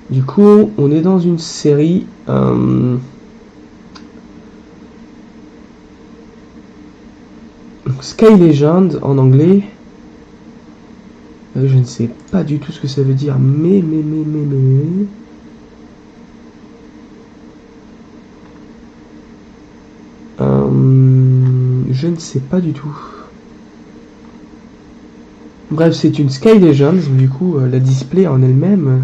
du coup, on est dans une série Sky Legend en anglais. Je ne sais pas du tout ce que ça veut dire, mais je ne sais pas du tout. Bref, c'est une Sky Legends, du coup, la display en elle-même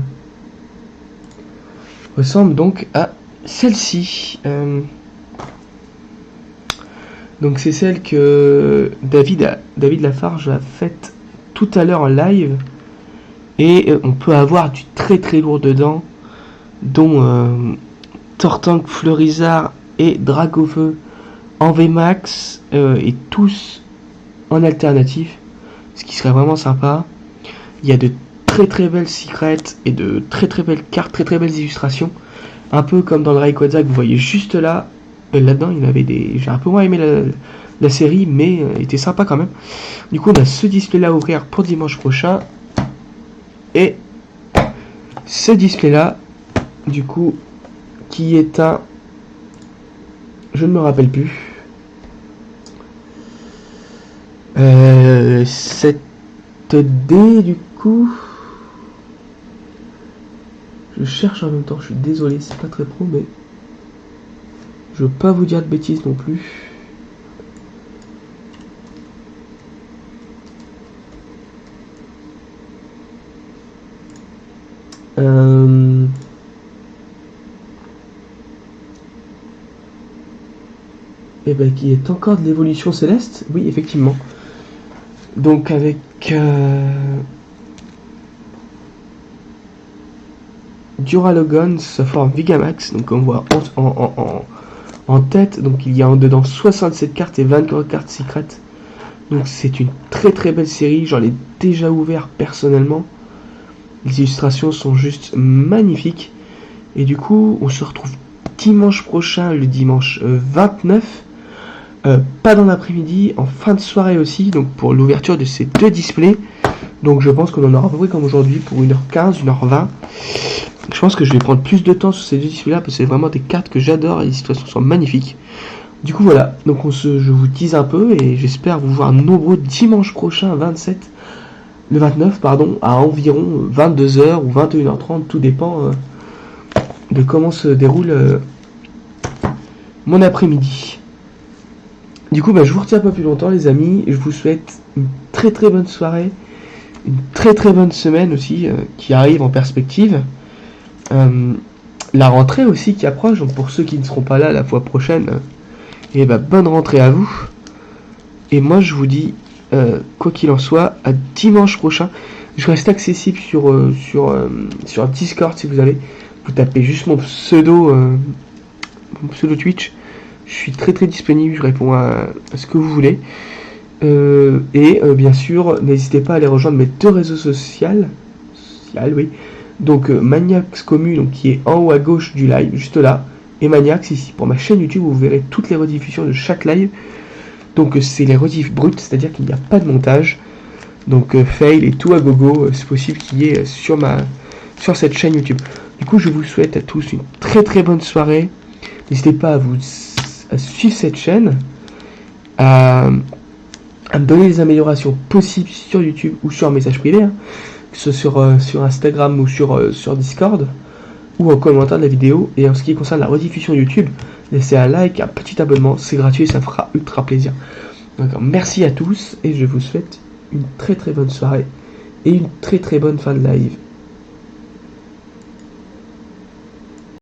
ressemble donc à celle-ci. Donc c'est celle que David Lafarge a faite tout à l'heure en live, et on peut avoir du très lourd dedans, dont Tortank, Fleurizard et Dragofeu en VMAX, et tous en alternatif, ce qui serait vraiment sympa. Il y a de très belles secrets et de très belles cartes, très belles illustrations, un peu comme dans le Rayquaza que vous voyez juste là. Là-dedans, il y en avait des... J'ai un peu moins aimé la série, mais était sympa quand même. Du coup, on a ce display-là à ouvrir pour dimanche prochain. Et ce display-là, du coup, qui est un... Je ne me rappelle plus. Cette D, du coup... Je cherche en même temps, je suis désolé, c'est pas très pro, mais... Je veux pas vous dire de bêtises non plus. Et ben qui est encore de l'évolution céleste, oui effectivement. Donc avec Duralogon, sa forme Vigamax, donc on voit en tête, donc il y a en dedans 67 cartes et 24 cartes secrètes. Donc c'est une très belle série, j'en ai déjà ouvert personnellement. Les illustrations sont juste magnifiques. Et du coup, on se retrouve dimanche prochain, le dimanche 29. Pas dans l'après-midi, en fin de soirée aussi, donc pour l'ouverture de ces 2 displays. Donc je pense qu'on en aura à peu près comme aujourd'hui pour 1h15, 1h20. Je pense que je vais prendre plus de temps sur ces 2 displays là parce que c'est vraiment des cartes que j'adore et les illustrations sont magnifiques. Du coup voilà, donc je vous tease un peu et j'espère vous voir nombreux dimanche prochain le 29 pardon, à environ 22h ou 21h30, tout dépend de comment se déroule mon après-midi. Du coup, je vous retiens pas plus longtemps les amis, je vous souhaite une très bonne soirée, une très bonne semaine aussi qui arrive en perspective. La rentrée aussi qui approche, donc pour ceux qui ne seront pas là la fois prochaine, et bonne rentrée à vous. Et moi je vous dis, quoi qu'il en soit, à dimanche prochain. Je reste accessible sur Discord si vous avez. Vous tapez juste mon pseudo Twitch. Je suis très disponible, je réponds à ce que vous voulez. Et bien sûr, n'hésitez pas à aller rejoindre mes 2 réseaux sociaux. Oui. Donc Maniax Commu, donc qui est en haut à gauche du live, juste là. Et Maniax ici. Pour ma chaîne YouTube, vous verrez toutes les rediffusions de chaque live. Donc c'est les rediffs brutes, c'est-à-dire qu'il n'y a pas de montage. Donc fail et tout à gogo, c'est possible qu'il y ait sur cette chaîne YouTube. Du coup, je vous souhaite à tous une très bonne soirée. N'hésitez pas à suivre cette chaîne, à me donner les améliorations possibles sur YouTube ou sur un message privé, hein, que ce soit sur Instagram ou sur Discord, ou en commentaire de la vidéo. Et en ce qui concerne la rediffusion YouTube, laissez un like, un petit abonnement, c'est gratuit et ça me fera ultra plaisir. Donc merci à tous et je vous souhaite une très très bonne soirée et une très très bonne fin de live.